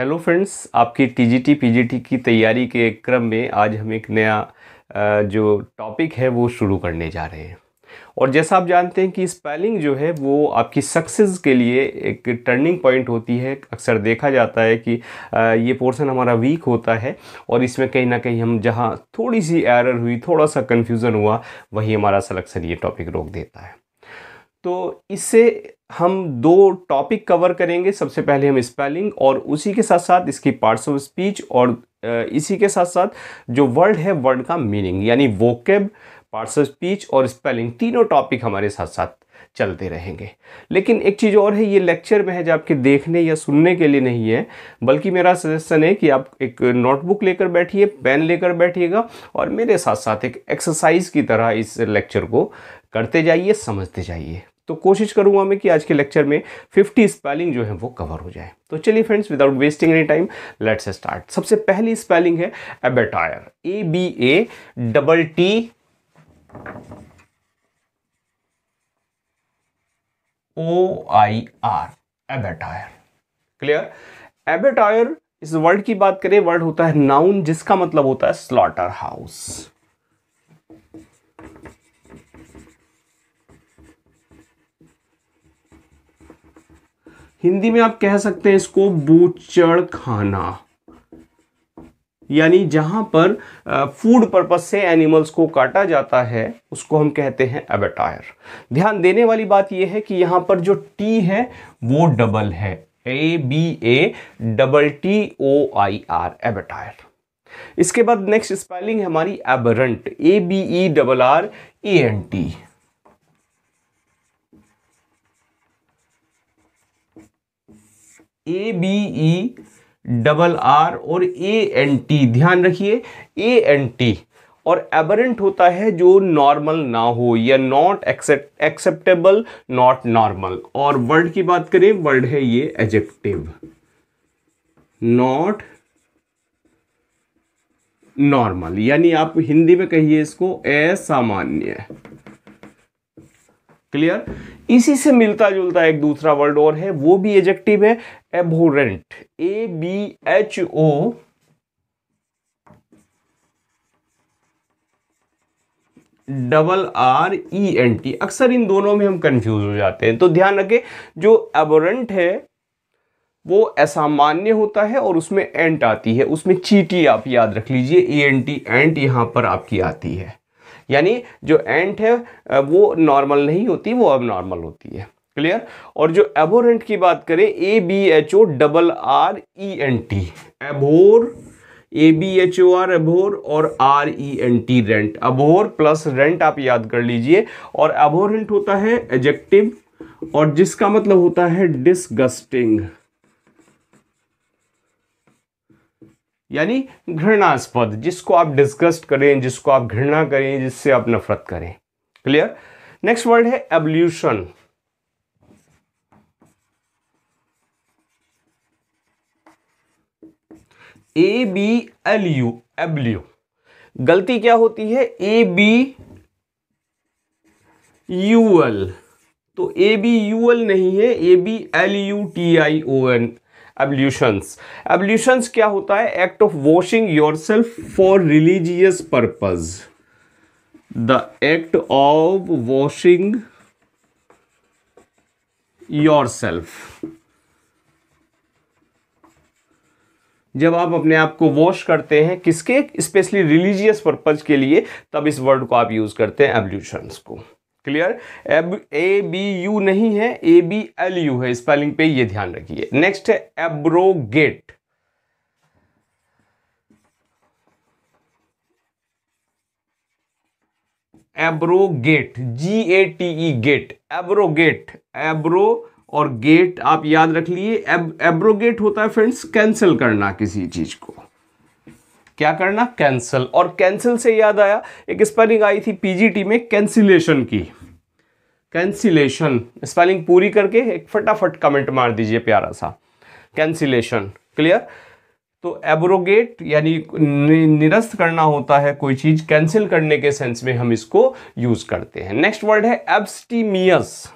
Hello friends, आपकी TGT PGT की तैयारी के क्रम में आज हम एक नया जो टॉपिक है वो शुरू करने जा रहे हैं। और जैसा आप जानते हैं कि स्पेलिंग जो है वो आपकी सक्सेस के लिए एक टर्निंग पॉइंट होती है। अक्सर देखा जाता है कि ये पोर्शन हमारा वीक होता है और इसमें कहीं ना कहीं हम जहाँ थोड़ी सी एरर हुई, थोड़ा सा कन्फ्यूज़न हुआ, वही हमारा सिलेक्शन ये टॉपिक रोक देता है। तो इससे हम दो टॉपिक कवर करेंगे। सबसे पहले हम स्पेलिंग और उसी के साथ साथ इसकी पार्ट्स ऑफ स्पीच और इसी के साथ साथ जो वर्ड है वर्ड का मीनिंग, यानी वोकेब, पार्ट्स ऑफ स्पीच और स्पेलिंग, तीनों टॉपिक हमारे साथ साथ चलते रहेंगे। लेकिन एक चीज़ और है, ये लेक्चर में है जो आपके देखने या सुनने के लिए नहीं है, बल्कि मेरा सजेशन है कि आप एक नोटबुक लेकर बैठिए, पेन लेकर बैठिएगा और मेरे साथ साथ एक एक्सरसाइज की तरह इस लेक्चर को करते जाइए, समझते जाइए। तो कोशिश करूंगा मैं कि आज के लेक्चर में 50 स्पेलिंग जो है वो कवर हो जाए। तो चलिए friends, without wasting any time let's start. सबसे पहली स्पेलिंग है एबेटायर, ABATTOIR, एबेटायर। क्लियर? एबेटायर इस वर्ड की बात करें, वर्ड होता है नाउन, जिसका मतलब होता है स्लॉटर हाउस। हिंदी में आप कह सकते हैं इसको बूचड़ खाना, यानी जहां पर फूड पर्पस से एनिमल्स को काटा जाता है उसको हम कहते हैं एबेटायर। ध्यान देने वाली बात यह है कि यहां पर जो टी है वो डबल है, ABATTOIR, एबेटायर। इसके बाद नेक्स्ट स्पेलिंग है हमारी एबरेंट, ABERRANT। ABERR और ANT, ध्यान रखिए ANT। और एबरेंट होता है जो नॉर्मल ना हो या नॉट एक्सेप्टेबल, नॉट नॉर्मल। और वर्ड की बात करें, वर्ड है ये एडजेक्टिव, नॉट नॉर्मल, यानी आप हिंदी में कहिए इसको असामान्य। क्लियर? इसी से मिलता जुलता एक दूसरा वर्ड और है, वो भी एडजेक्टिव है, एबोरेंट, ABHORRENT। अक्सर इन दोनों में हम कंफ्यूज हो जाते हैं, तो ध्यान रखें जो एबोरेंट है वो असामान्य होता है और उसमें एंट आती है, उसमें चीटी आप याद रख लीजिए, ENT, एंट यहां पर आपकी आती है। यानी जो एंट है वो नॉर्मल नहीं होती, वो अब नॉर्मल होती है। क्लियर? और जो एबोरेंट की बात करें, ABHORRENT, एबोर, ABHOR एबोर और RENT rent, Abor plus rent आप याद कर लीजिए। और एबोरेंट होता है एडजेक्टिव और जिसका मतलब होता है डिसगस्टिंग, यानी घृणास्पद, जिसको आप डिस्गस्ट करें, जिसको आप घृणा करें, जिससे आप नफरत करें। क्लियर? नेक्स्ट वर्ड है एवोल्यूशन, ABLU, एब्ल्यू। गलती क्या होती है, ABUL, तो ABUL नहीं है, ABLUTION, एब्ल्यूशंस। एब्ल्यूशंस क्या होता है, act of washing yourself for religious purpose, the act of washing yourself. जब आप अपने आप को वॉश करते हैं, किसके, स्पेशली रिलीजियस पर्पज के लिए, तब इस वर्ड को आप यूज करते हैं, एब्ल्यूशंस को। क्लियर? ABU नहीं है, ABLU है, स्पेलिंग पे ये ध्यान रखिए। नेक्स्ट है abrogate, abrogate, GATE, gate, abrogate, abro और गेट आप याद रख लिए। एब्रोगेट होता है फ्रेंड्स कैंसिल करना किसी चीज को, क्या करना, कैंसिल। और कैंसिल से याद आया, एक स्पेलिंग आई थी पीजीटी में कैंसिलेशन की, कैंसिलेशन स्पेलिंग पूरी करके एक फटाफट कमेंट मार दीजिए प्यारा सा, कैंसिलेशन। क्लियर? तो एब्रोगेट यानी निरस्त करना होता है कोई चीज, कैंसिल करने के सेंस में हम इसको यूज करते हैं। नेक्स्ट वर्ड है एब्स्टीमियस,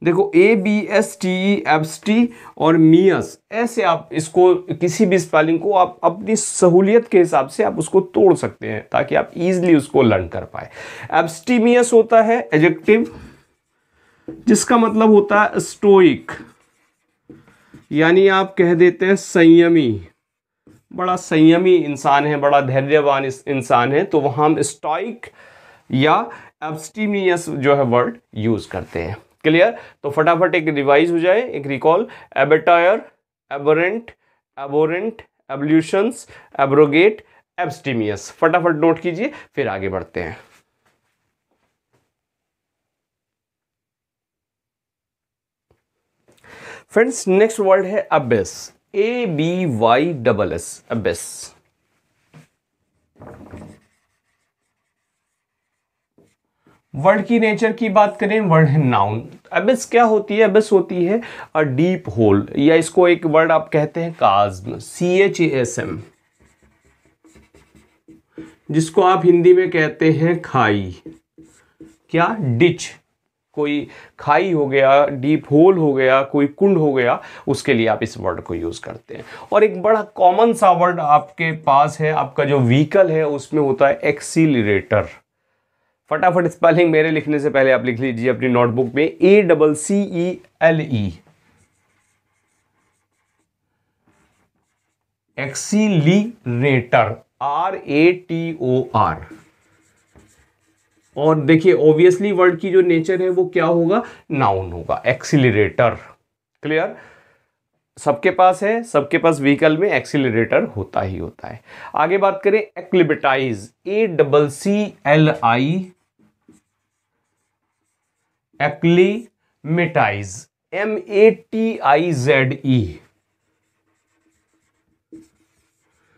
देखो ABSTE एब्स्टी और मियस, ऐसे आप इसको किसी भी स्पेलिंग को आप अपनी सहूलियत के हिसाब से आप उसको तोड़ सकते हैं ताकि आप इजीली उसको लर्न कर पाए। एब्स्टीमियस होता है एडजेक्टिव जिसका मतलब होता है स्टोइक, यानी आप कह देते हैं संयमी, बड़ा संयमी इंसान है, बड़ा धैर्यवान इंसान है, तो वहां हम स्टोइक या एब्स्टीमियस जो है वर्ड यूज करते हैं। क्लियर? तो फटाफट एक रिवाइज हो जाए, एक रिकॉल। एबेटायर, aberrant, aberrant, एब्ल्यूशंस, abrogate, एब्स्टीमियस। फटाफट नोट कीजिए, फिर आगे बढ़ते हैं। फ्रेंड्स, नेक्स्ट वर्ड है अबिस, ABYSS, अबिस। वर्ड की नेचर की बात करें, वर्ड है नाउन। अबिस क्या होती है? अबिस होती है अ डीप होल, या इसको एक वर्ड आप कहते हैं काज्म, CHASM, जिसको आप हिंदी में कहते हैं खाई। क्या? डिच, कोई खाई हो गया, डीप होल हो गया, कोई कुंड हो गया, उसके लिए आप इस वर्ड को यूज करते हैं। और एक बड़ा कॉमन सा वर्ड आपके पास है, आपका जो व्हीकल है उसमें होता है एक्सीलरेटर। फटाफट स्पेलिंग मेरे लिखने से पहले आप लिख लीजिए अपनी नोटबुक में, ACCELE, एक्सीलरेटर, RATOR। और देखिए ऑब्वियसली वर्ड की जो नेचर है वो क्या होगा? नाउन होगा, एक्सीलरेटर। क्लियर? सबके पास है, सबके पास व्हीकल में एक्सीलरेटर होता ही होता है। आगे बात करें एक्लिमेटाइज, ACCLI, एक्लिमेटाइज, MATIZE,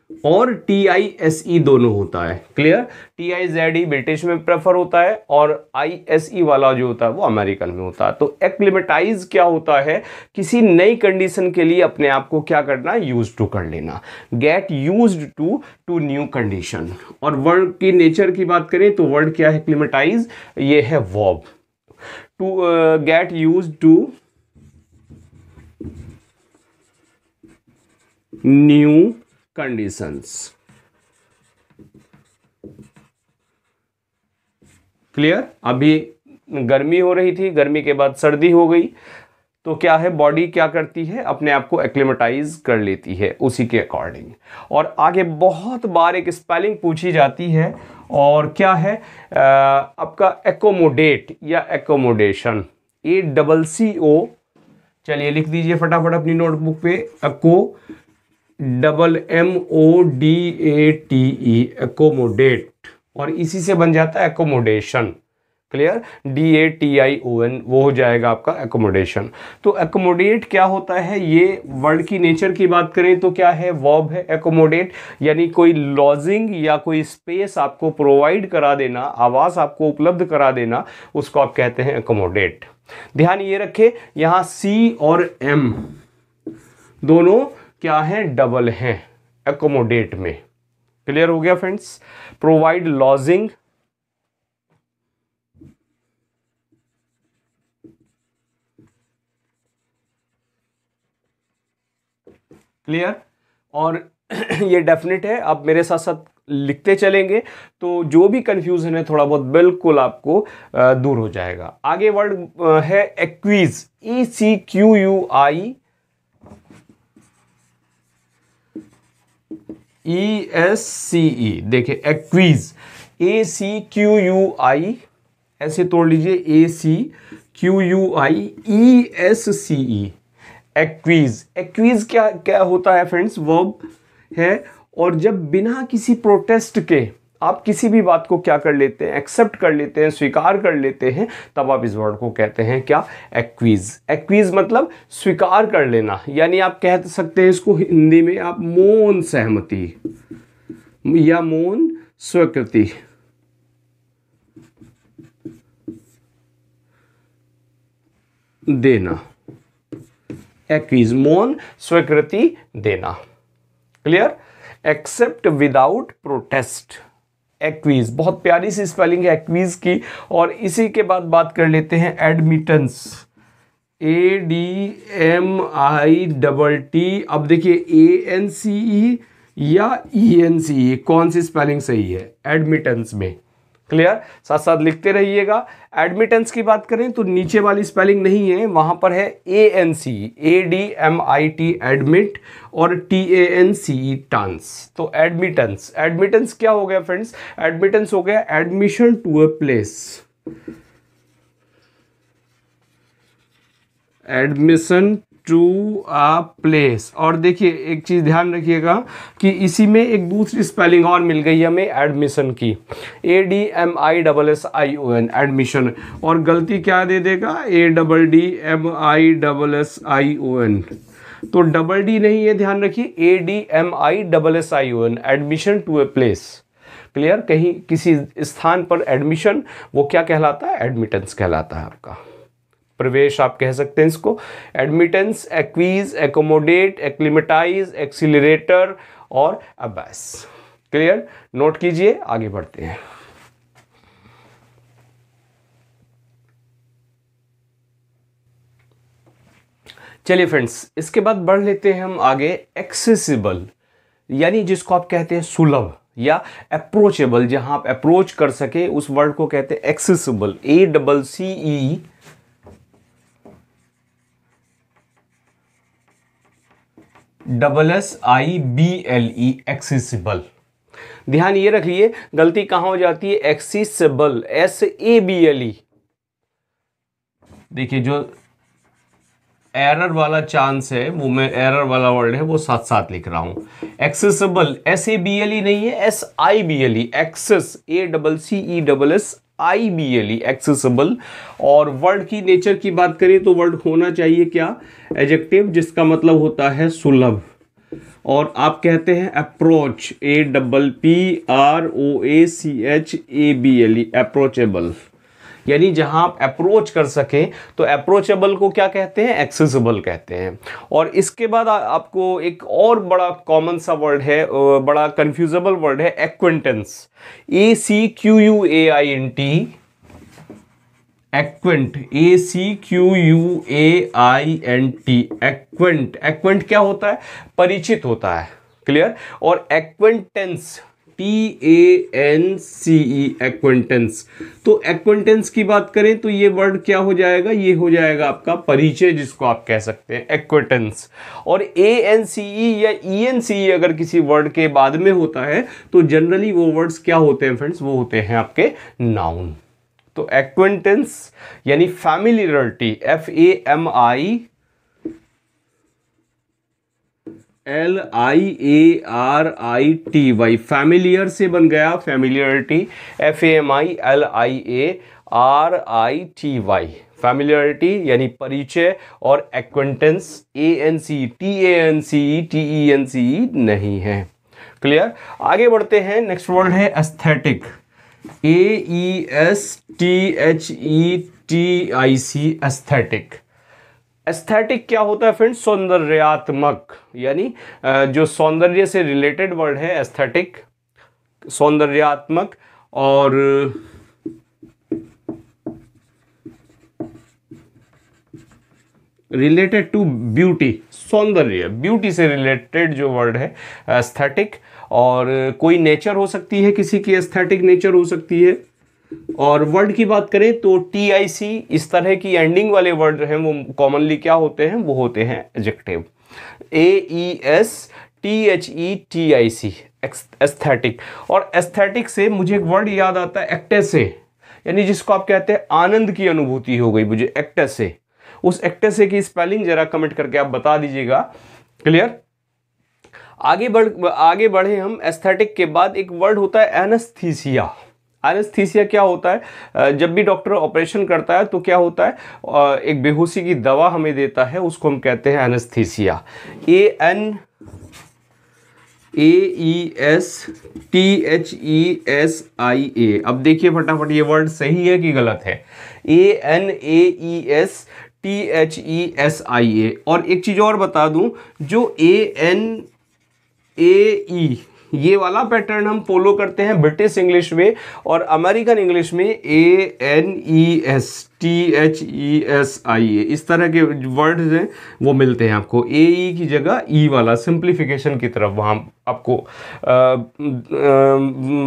और TISE दोनों होता है। क्लियर? TIZE ब्रिटिश में प्रेफर होता है और ISE वाला जो होता है वो अमेरिकन में होता है। तो एक्लिमेटाइज क्या होता है? किसी नई कंडीशन के लिए अपने आप को क्या करना? यूज टू कर लेना, get used to new condition. और वर्ड की नेचर की बात करें तो वर्ड क्या है एक्लिमेटाइज? ये है verb, to get used to new conditions. Clear? अभी गर्मी हो रही थी, गर्मी के बाद सर्दी हो गई, तो क्या है, बॉडी क्या करती है? अपने आप को एक्लिमेटाइज कर लेती है उसी के अकॉर्डिंग। और आगे बहुत बार एक स्पेलिंग पूछी जाती है, और क्या है आपका एकोमोडेट या एकोमोडेशन, ACCO। चलिए लिख दीजिए फटाफट अपनी नोटबुक पे, MODATE, एकोमोडेट, और इसी से बन जाता है एकोमोडेशन। क्लियर? DATION, वो हो जाएगा आपका एकोमोडेशन। तो एकोमोडेट क्या होता है? ये वर्ड की नेचर की बात करें तो क्या है? वर्ब है एकोमोडेट, यानी कोई लॉजिंग या कोई स्पेस आपको प्रोवाइड करा देना, आवास आपको उपलब्ध करा देना, उसको आप कहते हैं एकोमोडेट। ध्यान ये रखें, यहां C और M दोनों क्या है? डबल हैं एकोमोडेट में। क्लियर हो गया फ्रेंड्स? Provide lodging, clear? और ये डेफिनेट है, आप मेरे साथ साथ लिखते चलेंगे तो जो भी कंफ्यूजन है थोड़ा बहुत बिल्कुल आपको दूर हो जाएगा। आगे वर्ड है एक्वीज, ECQUI, ESCE। देखिए एक्वीज, ACQUI, ऐसे तोड़ लीजिए, ACQUI ESCE, एक्वीज। एक्वीज क्या क्या होता है फ्रेंड्स? वर्ब है, और जब बिना किसी प्रोटेस्ट के आप किसी भी बात को क्या कर लेते हैं? एक्सेप्ट कर लेते हैं, स्वीकार कर लेते हैं, तब आप इस वर्ड को कहते हैं क्या? एक्वीज। एक्वीज मतलब स्वीकार कर लेना, यानी आप कह सकते हैं इसको हिंदी में आप मौन सहमति या मौन स्वीकृति। देना, एक्वीज, मौन स्वीकृति देना। Clear? Accept without protest, acquiesce. बहुत प्यारी सी स्पेलिंग है एक्वीज की। और इसी के बाद बात कर लेते हैं एडमिटेंस, ADMITT। अब देखिए ANCE या ENCE कौन सी स्पेलिंग सही है एडमिटेंस में। क्लियर, साथ साथ लिखते रहिएगा। एडमिटेंस की बात करें तो नीचे वाली स्पेलिंग नहीं है, वहां पर है ANC, ADMIT एडमिट और TANCE टांस। तो एडमिटेंस, एडमिटेंस क्या हो गया फ्रेंड्स? एडमिटेंस हो गया admission to a place, admission to a place. और देखिए एक चीज ध्यान रखिएगा कि इसी में एक दूसरी स्पेलिंग और मिल गई हमें एडमिशन की, ADMISSION एडमिशन। और गलती क्या दे देगा? ADDMISSION। तो डबल डी नहीं है, ध्यान रखिए, ADMISSION admission to a place. Clear, कहीं किसी स्थान पर एडमिशन, वो क्या कहलाता है? एडमिटेंस कहलाता है आपका, प्रवेश आप कह सकते हैं इसको। एडमिटेंस, एक्वीज, एकोमोडेट, एक्लिमेटाइज, एक्सीलरेटर और अबैस। क्लियर, नोट कीजिए, आगे बढ़ते हैं। चलिए फ्रेंड्स, इसके बाद बढ़ लेते हैं हम आगे। एक्सेसिबल यानी जिसको आप कहते हैं सुलभ या अप्रोचेबल, जहां आप अप्रोच कर सके, उस वर्ड को कहते हैं एक्सेसिबल। ACCESSIBLE accessible. ध्यान ये रखिए, गलती कहां हो जाती है? Accessible, SABLE। देखिए जो एरर वाला चांस है, वो मैं एरर वाला वर्ड है वो साथ साथ लिख रहा हूं। एक्सेसिबल SABLE नहीं है, SIBLE, एक्सेस, ACCESSIBLE एक्सेसिबल। और वर्ड की नेचर की बात करें तो वर्ड होना चाहिए क्या? एडजेक्टिव, जिसका मतलब होता है सुलभ। और आप कहते हैं अप्रोच, APPROACHABLE अप्रोचेबल, यानी जहां आप अप्रोच कर सकें। तो अप्रोचेबल को क्या कहते हैं? एक्सेसिबल कहते हैं। और इसके बाद आपको एक और बड़ा कॉमन सा वर्ड है, बड़ा कंफ्यूजेबल वर्ड है, acquaintance, ACQUAINT, acquaint, ACQUAINT, acquaint. Acquaint क्या होता है? परिचित होता है। क्लियर। और एक्वेंटेंस, TANCE एक्वेंटेंस। तो एक्वेंटेंस की बात करें तो ये वर्ड क्या हो जाएगा? ये हो जाएगा आपका परिचय, जिसको आप कह सकते हैं एक्वेंटेंस। और ANCE या ENCE अगर किसी वर्ड के बाद में होता है तो जनरली वो वर्ड्स क्या होते हैं फ्रेंड्स? वो होते हैं आपके नाउन। तो एक्वेंटेंस यानी फैमिलियरिटी, FAMILIARITY, फैमिलियर से बन गया फैमिलियरिटी, FAMILIARITY, फैमिलियरिटी यानी परिचय। और एक्वेंटेंस ANCE, TANCE नहीं है। क्लियर, आगे बढ़ते हैं। नेक्स्ट वर्ड है एस्थेटिक, AESTHETIC, एस्थेटिक। एस्थेटिक क्या होता है फ्रेंड्स? सौंदर्यात्मक, यानी जो सौंदर्य से रिलेटेड वर्ड है एस्थेटिक, सौंदर्यात्मक। और रिलेटेड टू ब्यूटी, सौंदर्य, ब्यूटी से रिलेटेड जो वर्ड है एस्थेटिक। और कोई नेचर हो सकती है, किसी की एस्थेटिक नेचर हो सकती है। और वर्ड की बात करें तो TIC, इस तरह की एंडिंग वाले वर्ड हैं वो कॉमनली क्या होते हैं? वो होते हैं एडजेक्टिव। AESTHETIC, aesthetic. और एस्थेटिक से मुझे एक वर्ड याद आता है एक्टेसे, यानी जिसको आप कहते हैं आनंद की अनुभूति हो गई मुझे एक्टेसे। उस एक्टेसे की स्पेलिंग जरा कमेंट करके आप बता दीजिएगा। क्लियर, आगे बढ़े हम। एस्थेटिक के बाद एक वर्ड होता है एनेस्थीसिया। एनेस्थीसिया क्या होता है? जब भी डॉक्टर ऑपरेशन करता है तो क्या होता है? एक बेहोशी की दवा हमें देता है, उसको हम कहते हैं एनेस्थीसिया। ANAESTHESIA। अब देखिए फटाफट ये वर्ड सही है कि गलत है? ANAESTHESIA। और एक चीज और बता दूं, जो ANAE ये वाला पैटर्न हम फॉलो करते हैं ब्रिटिश इंग्लिश में, और अमेरिकन इंग्लिश में ANESTHESIA, इस तरह के वर्ड्स हैं वो मिलते हैं आपको। AE की जगह E वाला सिंप्लीफिकेशन की तरफ वहाँ आपको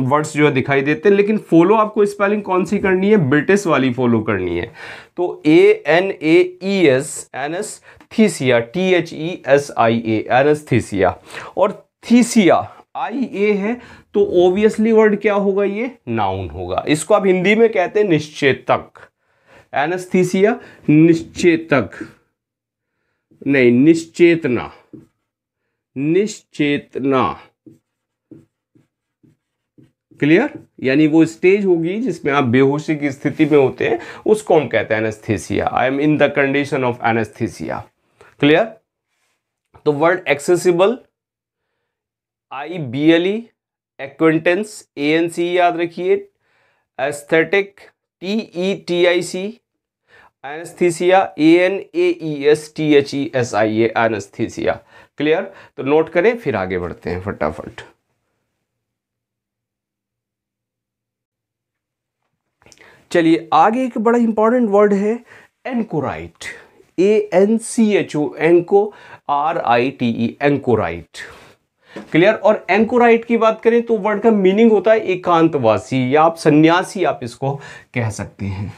वर्ड्स जो है दिखाई देते हैं, लेकिन फॉलो आपको स्पेलिंग कौन सी करनी है, ब्रिटिश वाली फॉलो करनी है। तो ANAES एनेस्थीसिया, THESIA एनेस्थीसिया, और थीसिया IA है तो ऑब्वियसली वर्ड क्या होगा, ये नाउन होगा। इसको आप हिंदी में कहते हैं निश्चेतक। एनेस्थीसिया निश्चेतक नहीं, निश्चेतना, निश्चेतना, क्लियर। यानी वो स्टेज होगी जिसमें आप बेहोशी की स्थिति में होते हैं, उसको हम कहते हैं anaesthesia. I am in the condition of anaesthesia, clear. तो word accessible IBLE, acquaintance ANC याद रखिए, aesthetic TETIC, anaesthesia ANAESTHESIA anaesthesia, clear. तो नोट करें, फिर आगे बढ़ते हैं फटाफट। चलिए आगे एक बड़ा इंपॉर्टेंट वर्ड है anchorite, ANCHO, एंको RITE, anchorite, clear. और एंकोराइट की बात करें तो वर्ड का मीनिंग होता है एकांतवासी, या आप सन्यासी आप इसको कह सकते हैं।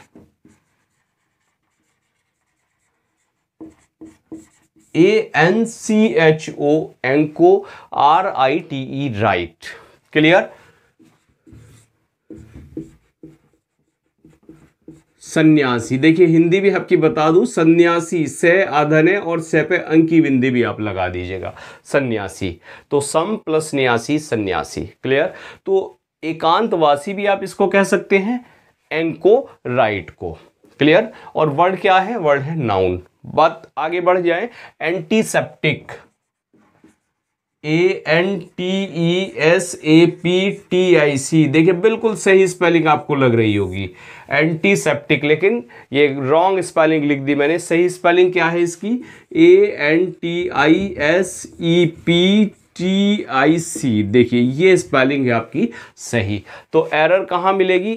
ANCHO, एंको RITE, right, clear. सन्यासी, देखिए हिंदी भी आपकी बता दूं, सन्यासी से आधन है और से पे अंक की बिंदी भी आप लगा दीजिएगा, सन्यासी। तो सम प्लस न्यासी, सन्यासी, क्लियर। तो एकांतवासी भी आप इसको कह सकते हैं, एंको राइट को, क्लियर। और वर्ड क्या है, वर्ड है नाउन। बात आगे बढ़ जाए, एंटीसेप्टिक, ANTESAPTIC, देखिए बिल्कुल सही स्पेलिंग आपको लग रही होगी एंटीसेप्टिक, लेकिन ये रॉन्ग स्पेलिंग लिख दी मैंने। सही स्पेलिंग क्या है इसकी, ANTISEPTIC, देखिए ये स्पेलिंग है आपकी सही। तो एरर कहाँ मिलेगी,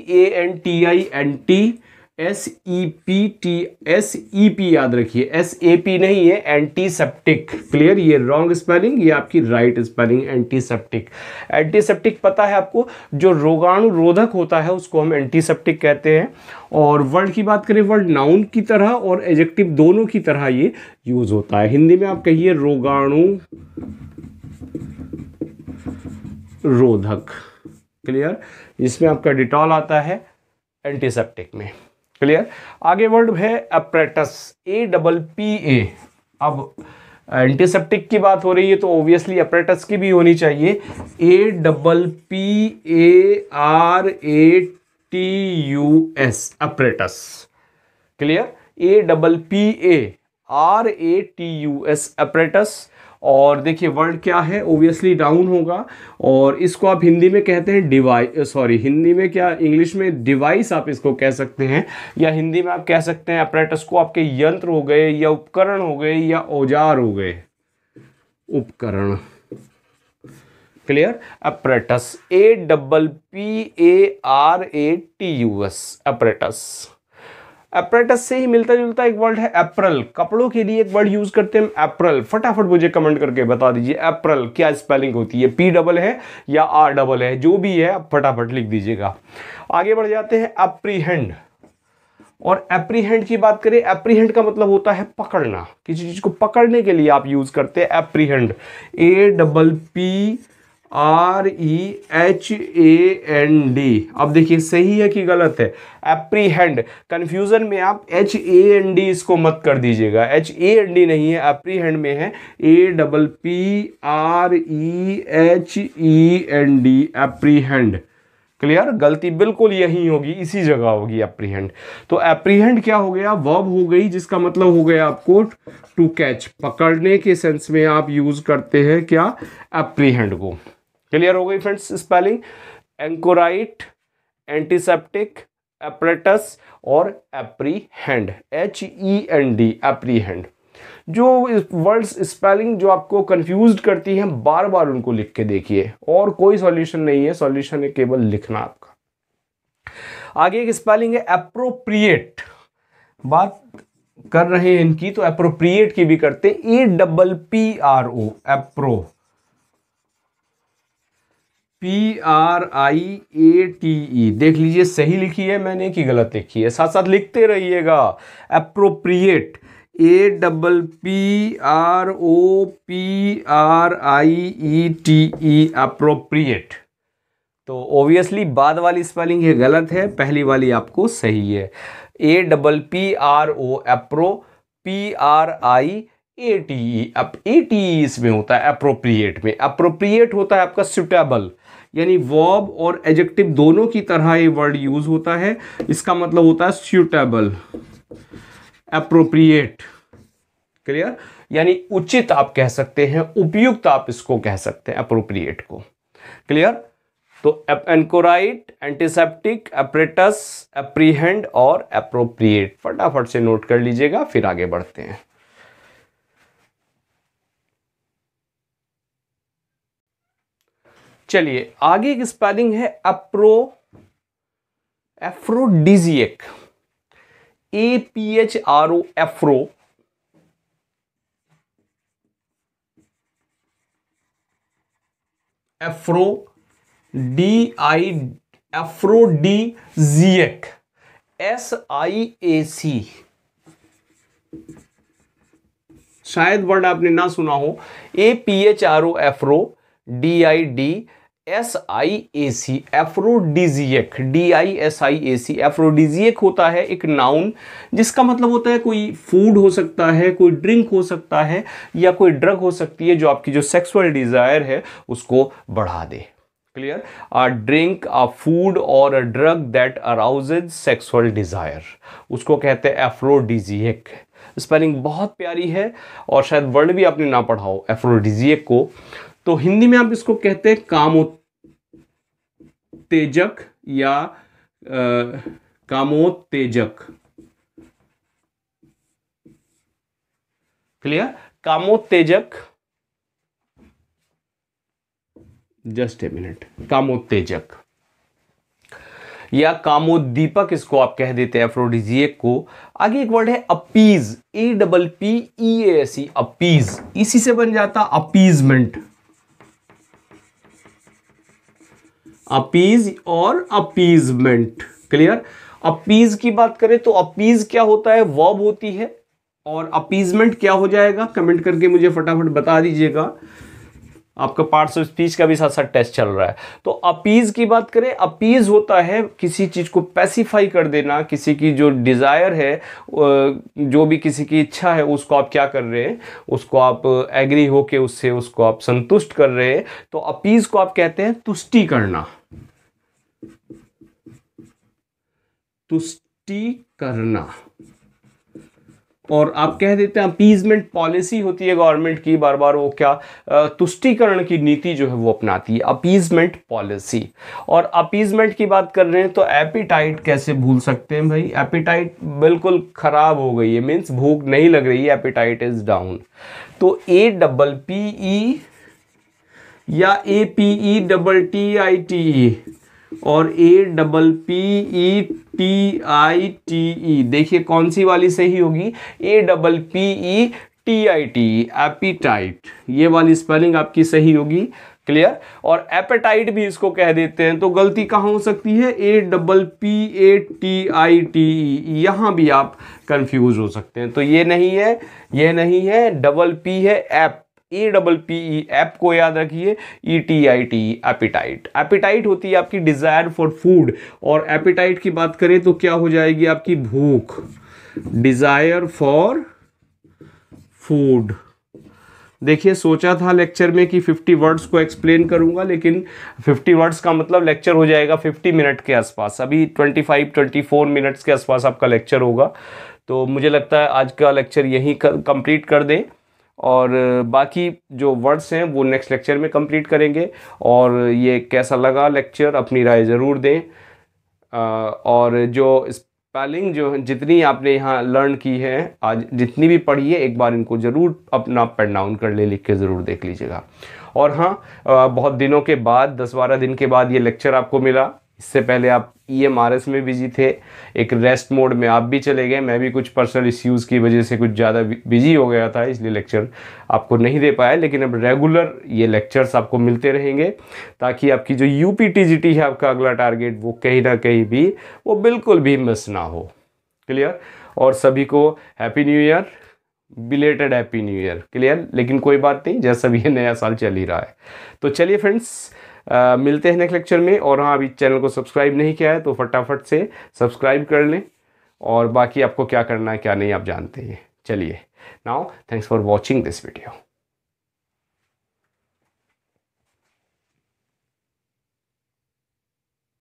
ANTISEPT याद रखिए, SAP नहीं है, एंटीसेप्टिक, क्लियर। ये रॉन्ग स्पेलिंग, ये आपकी राइट स्पेलिंग एंटीसेप्टिक। एंटीसेप्टिक पता है आपको, जो रोगाणु रोधक होता है उसको हम एंटीसेप्टिक कहते हैं। और वर्ड की बात करें, वर्ड नाउन की तरह और एडजेक्टिव दोनों की तरह ये यूज होता है। हिंदी में आप कहिए रोगाणु रोधक, क्लियर। इसमें आपका डिटॉल आता है एंटीसेप्टिक में, क्लियर। आगे वर्ड है अपरेटस, APPA। अब एंटीसेप्टिक की बात हो रही है तो ऑब्वियसली अपरेटस की भी होनी चाहिए, APPARATUS, apparatus, clear. APPARATUS, apparatus. और देखिए वर्ड क्या है, ऑब्वियसली नाउन होगा, और इसको आप हिंदी में कहते हैं डिवाइस, सॉरी हिंदी में क्या, इंग्लिश में डिवाइस आप इसको कह सकते हैं, या हिंदी में आप कह सकते हैं अपरेटस को आपके यंत्र हो गए, या उपकरण हो गए, या औजार हो गए, उपकरण, clear. Apparatus, APPARATUS, apparatus. Apparatus से ही मिलता जुलता एक वर्ड है अप्रैल, कपड़ों के लिए एक वर्ड यूज करते हैं अप्रैल। फटाफट मुझे कमेंट करके बता दीजिए अप्रैल क्या स्पेलिंग होती है, P डबल है या R डबल है, जो भी है आप फटाफट लिख दीजिएगा। आगे बढ़ जाते हैं अप्रीहेंड। और एप्रीहेंड की बात करें, एप्रीहेंड का मतलब होता है पकड़ना, किसी चीज को पकड़ने के लिए आप यूज करते हैं एप्रीहेंड, APPREHAND। अब देखिए सही है कि गलत है, एप्रीहेंड। कंफ्यूजन में आप HAND इसको मत कर दीजिएगा, HAND नहीं है, एप्रीहेंड में है APPREHEND, एप्रीहेंड, क्लियर। गलती बिल्कुल यही होगी, इसी जगह होगी एप्रीहेंड। तो एप्रीहेंड क्या हो गया, वर्ब हो गई, जिसका मतलब हो गया आपको टू कैच, पकड़ने के सेंस में आप यूज करते हैं क्या, एप्रीहेंड को। क्लियर हो गई friends spelling, anchorite, antiseptic, apparatus और एप्रीहेंड, HEND, एप्रीहेंड। जो वर्ड्स स्पेलिंग जो आपको कंफ्यूज करती हैं, बार बार उनको लिख के देखिए, और कोई सॉल्यूशन नहीं है, सॉल्यूशन है केवल लिखना आपका। आगे एक स्पेलिंग है एप्रोप्रिएट, बात कर रहे हैं इनकी तो एप्रोप्रिएट की भी करते हैं, APPRO, एप्रो, PRIATE, देख लीजिए सही लिखी है मैंने कि गलत लिखी है, साथ साथ लिखते रहिएगा। Appropriate, APPROPRIETE, appropriate. तो ऑब्वियसली बाद वाली स्पेलिंग ये गलत है, पहली वाली आपको सही है। APPRO, एप्रो, PRIATE, ATE इसमें होता है एप्रोप्रिएट में। एप्रोप्रिएट होता है आपका सुटेबल, यानी वर्ब और एडजेक्टिव दोनों की तरह ये वर्ड यूज होता है, इसका मतलब होता है सुटेबल, एप्रोप्रिएट। क्लियर, यानी उचित आप कह सकते हैं, उपयुक्त आप इसको कह सकते हैं एप्रोप्रिएट को। क्लियर, तो एनकोराइट, एंटीसेप्टिक, एपरेटस, एप्रीहेंड और एप्रोप्रिएट फटाफट से नोट कर लीजिएगा, फिर आगे बढ़ते हैं। चलिए आगे की स्पेलिंग है एफ्रोडिजिएक, APHRO, एफ्रो, एफ्रो, एफ्रोडिजिएक, SIAC, शायद वर्ड आपने ना सुना हो, APHRO, एफ्रो, DIDSIAC, एफ्रोडिजिएक, DISIAC। एफ्रोडिजिएक होता है एक नाउन जिसका मतलब होता है कोई फूड हो सकता है, कोई ड्रिंक हो सकता है, या कोई ड्रग हो सकती है जो आपकी जो सेक्सुअल डिजायर है उसको बढ़ा दे। Clear, a drink, a food और a drug that arouses sexual desire, उसको कहते हैं एफ्रोडिजिएक। स्पेलिंग बहुत प्यारी है और शायद वर्ड भी आपने ना पढ़ा हो एफ्रोडिजिएक को, तो हिंदी में आप इसको कहते हैं कामोत्तेजक या कामोत्तेजक। क्लियर, कामोत्तेजक, जस्ट ए मिनट, कामोत्तेजक या कामोद्दीपक इसको आप कह देते हैं एफ्रोडिजिएक को। आगे एक वर्ड है अपीज, APPEAC, अपीज, इसी से बन जाता अपीजमेंट, अपीज और अपीजमेंट। क्लियर, अपीज की बात करें तो अपीज क्या होता है, वर्ब होती है, और अपीजमेंट क्या हो जाएगा, कमेंट करके मुझे फटाफट बता दीजिएगा। आपका पार्ट्स ऑफ स्पीच का भी साथ साथ टेस्ट चल रहा है। तो अपीज की बात करें, अपीज होता है किसी चीज को पैसिफाई कर देना, किसी की जो डिजायर है, जो भी किसी की इच्छा है उसको आप क्या कर रहे हैं, उसको आप एग्री होके उससे उसको आप संतुष्ट कर रहे हैं, तो अपीज को आप कहते हैं तुष्टि करना, तुष्टि करना। और आप कह देते हैं अपीजमेंट पॉलिसी होती है गवर्नमेंट की, बार बार वो क्या तुष्टिकरण की नीति जो है वो अपनाती है, अपीजमेंट पॉलिसी। और अपीजमेंट की बात कर रहे हैं तो एपिटाइट कैसे भूल सकते हैं भाई, एपिटाइट बिल्कुल खराब हो गई है, मीन्स भूख नहीं लग रही है, एपिटाइट इज डाउन। तो APPE या APETTITE और APPETITE, देखिए कौन सी वाली सही होगी, APPETITE, एपिटाइट, ये वाली स्पेलिंग आपकी सही होगी। क्लियर, और एपेटाइट भी इसको कह देते हैं, तो गलती कहाँ हो सकती है, APPATITE, यहां भी आप कंफ्यूज हो सकते हैं। तो ये नहीं है, ये नहीं है, डबल P है, एप, APPE, ऐप को याद रखिए, ETITE, एपिटाइट। एपिटाइट होती है आपकी डिजायर फॉर फूड, और एपिटाइट की बात करें तो क्या हो जाएगी आपकी भूख, डिजायर फॉर फूड। देखिए सोचा था लेक्चर में कि 50 वर्ड्स को एक्सप्लेन करूंगा, लेकिन 50 वर्ड्स का मतलब लेक्चर हो जाएगा 50 मिनट के आसपास, अभी 25-24 मिनट्स के आसपास आपका लेक्चर होगा। तो मुझे लगता है आज का लेक्चर यहीं कंप्लीट कर दें, और बाकी जो वर्ड्स हैं वो नेक्स्ट लेक्चर में कंप्लीट करेंगे। और ये कैसा लगा लेक्चर, अपनी राय ज़रूर दें। और जो स्पेलिंग जो है जितनी आपने यहाँ लर्न की है आज, जितनी भी पढ़ी है, एक बार इनको ज़रूर अपना पेन डाउन कर ले, लिख के ज़रूर देख लीजिएगा। और हाँ, बहुत दिनों के बाद 10-12 दिन के बाद ये लेक्चर आपको मिला। इससे पहले आप EMRS में बिजी थे, एक रेस्ट मोड में आप भी चले गए। मैं भी कुछ पर्सनल इश्यूज़ की वजह से कुछ ज़्यादा बिजी हो गया था, इसलिए लेक्चर आपको नहीं दे पाया। लेकिन अब रेगुलर ये लेक्चर्स आपको मिलते रहेंगे, ताकि आपकी जो UP TGT है, आपका अगला टारगेट, वो कहीं ना कहीं भी वो बिल्कुल भी मिस ना हो। क्लियर? और सभी को happy new year, belated happy new year. Clear? लेकिन कोई बात नहीं, जैसा भी ये नया साल चल ही रहा है। तो चलिए फ्रेंड्स, मिलते हैं नेक्स्ट लेक्चर में। और हाँ, अभी चैनल को सब्सक्राइब नहीं किया है तो फटाफट से सब्सक्राइब कर लें, और बाकी आपको क्या करना है क्या नहीं आप जानते हैं। चलिए, now thanks for watching this video.